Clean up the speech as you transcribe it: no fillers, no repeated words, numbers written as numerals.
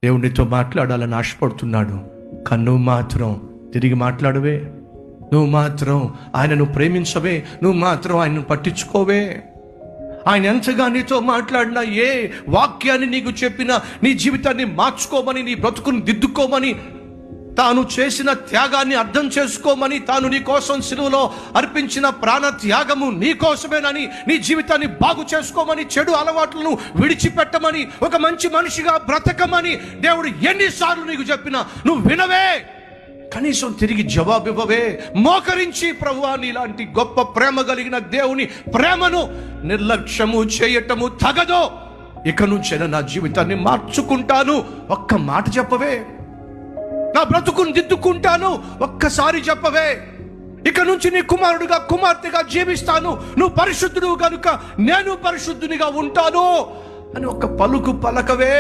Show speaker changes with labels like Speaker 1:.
Speaker 1: దేవునితో మాట్లాడాలని ఆశపడుతున్నాడు. కానీ నువ్వు మాత్రం తిరిగి మాట్లాడవే, నువ్వు మాత్రం ఆయనను ప్రేమించవే, నువ్వు మాత్రం ఆయనను పట్టించుకోవే. ఆయన ఎంతగా నీతో మాట్లాడినా, ఏ వాక్యాన్ని నీకు చెప్పినా, నీ జీవితాన్ని మార్చుకోమని, నీ బ్రతుకుని దిద్దుకోమని, తాను చేసిన త్యాగాన్ని అర్థం చేసుకోమని, తాను నీ కోసం సిలువలో అర్పించిన ప్రాణ త్యాగము నీ కోసమేనని, నీ జీవితాన్ని బాగు చేసుకోమని, చెడు అలవాట్లను విడిచిపెట్టమని, ఒక మంచి మనిషిగా బ్రతకమని దేవుడు ఎన్నిసార్లు నీకు చెప్పినా నువ్వు వినవే. కనీసం తిరిగి జవాబు ఇవ్వవే. మోకరించి, ప్రభువా నీలాంటి గొప్ప ప్రేమ కలిగిన దేవుని ప్రేమను నిర్లక్ష్యము చేయటము తగదో, ఇక నుంచైనా నా జీవితాన్ని మార్చుకుంటాను ఒక్క మాట చెప్పవే. నా బ్రతుకుని దిద్దుకుంటాను ఒక్కసారి చెప్పవే. ఇక నుంచి నీ కుమారుడిగా కుమార్తెగా జీవిస్తాను, నువ్వు పరిశుద్ధుడు కనుక నేను పరిశుద్ధునిగా ఉంటాను అని ఒక్క పలుకు పలకవే.